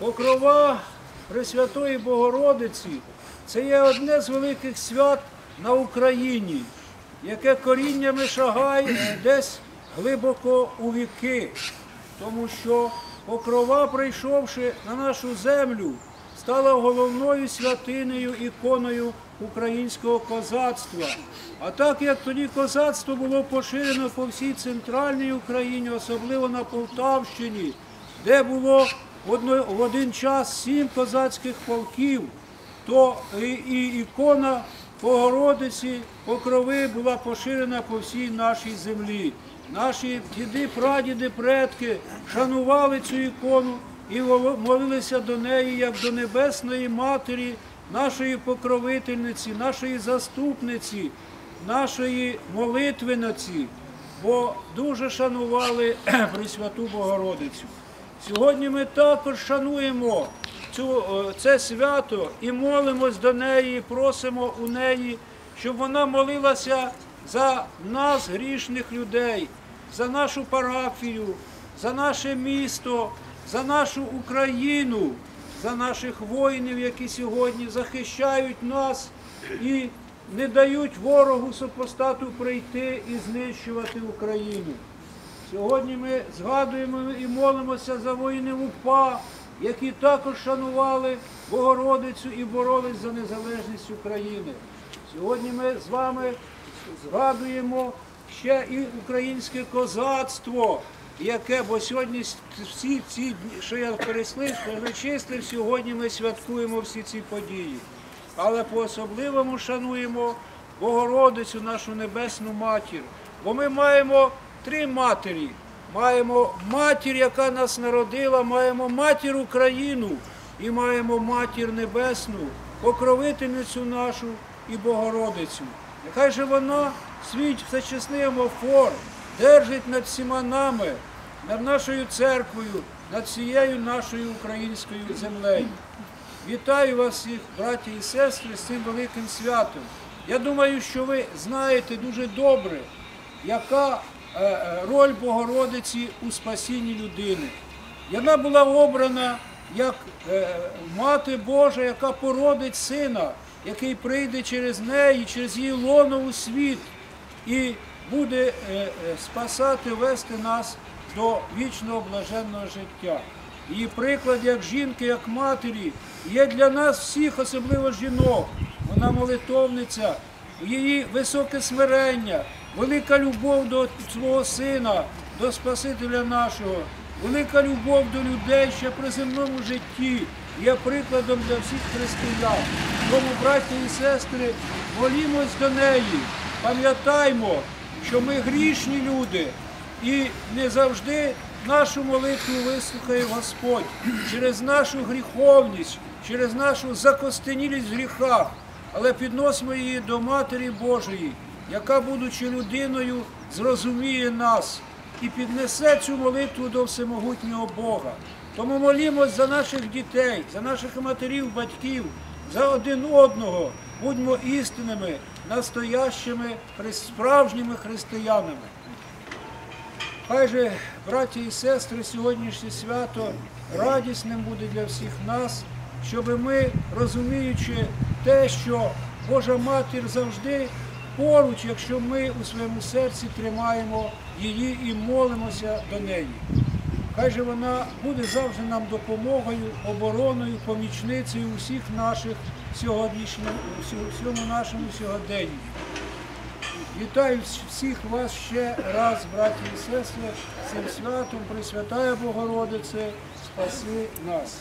Покрова Пресвятої Богородиці – це є одне з великих свят на Україні, яке коріннями шагає десь глибоко у віки. Тому що Покрова, прийшовши на нашу землю, стала головною святинею, іконою українського козацтва. А так як тоді козацтво було поширено по всій центральній Україні, особливо на Полтавщині, де було в один час 7 козацьких полків, то і ікона Богородиці Покрови була поширена по всій нашій землі. Наші діди, прадіди, предки шанували цю ікону і молилися до неї, як до Небесної Матері, нашої покровительниці, нашої заступниці, нашої молитвениці, бо дуже шанували Пресвяту Богородицю. Сьогодні ми також шануємо це свято і молимось до неї, і просимо у неї, щоб вона молилася за нас, грішних людей, за нашу парафію, за наше місто, за нашу Україну, за наших воїнів, які сьогодні захищають нас і не дають ворогу супостату прийти і знищувати Україну. Сьогодні ми згадуємо і молимося за воїнів УПА, які також шанували Богородицю і боролись за незалежність України. Сьогодні ми з вами згадуємо ще і українське козацтво, яке, бо сьогодні всі ці дні, що я перечислив, сьогодні ми святкуємо всі ці події. Але по-особливому шануємо Богородицю, нашу Небесну Матір. Бо ми маємо 3 матері. Маємо матір, яка нас народила, маємо матір Україну і маємо матір Небесну, покровительницю нашу і Богородицю. Нехай же вона свій всечесний омофор держить над всіма нами, над нашою церквою, над всією нашою українською землею. Вітаю вас всіх, браті і сестри, з цим великим святом. Я думаю, що ви знаєте дуже добре, яка роль Богородиці у спасінні людини. Вона була обрана як Мати Божа, яка породить Сина, який прийде через неї, через її лоно у світ і буде спасати, вести нас до вічного блаженного життя. Її приклад як жінки, як матері є для нас всіх, особливо жінок. Вона молитовниця, її високе смирення, велика любов до свого Сина, до Спасителя нашого, велика любов до людей ще при земному житті є прикладом для всіх християн. Тому, браті і сестри, молімось до неї, пам'ятаймо, що ми грішні люди і не завжди нашу молитву вислухає Господь через нашу гріховність, через нашу закостенілість в гріхах, але підносимо її до Матері Божої, яка, будучи людиною, зрозуміє нас і піднесе цю молитву до всемогутнього Бога. Тому молімось за наших дітей, за наших матерів, батьків, за один одного. Будьмо істинними, настоящими, справжніми християнами. Хай же, браті і сестри, сьогоднішнє свято радісним буде для всіх нас, щоб ми, розуміючи те, що Божа Матір завжди поруч, якщо ми у своєму серці тримаємо її і молимося до неї. Хай же вона буде завжди нам допомогою, обороною, помічницею у всіх наших всьому нашому сьогоденні. Вітаю всіх вас ще раз, браті і сестри, з цим святом. Пресвятая Богородице, спаси нас.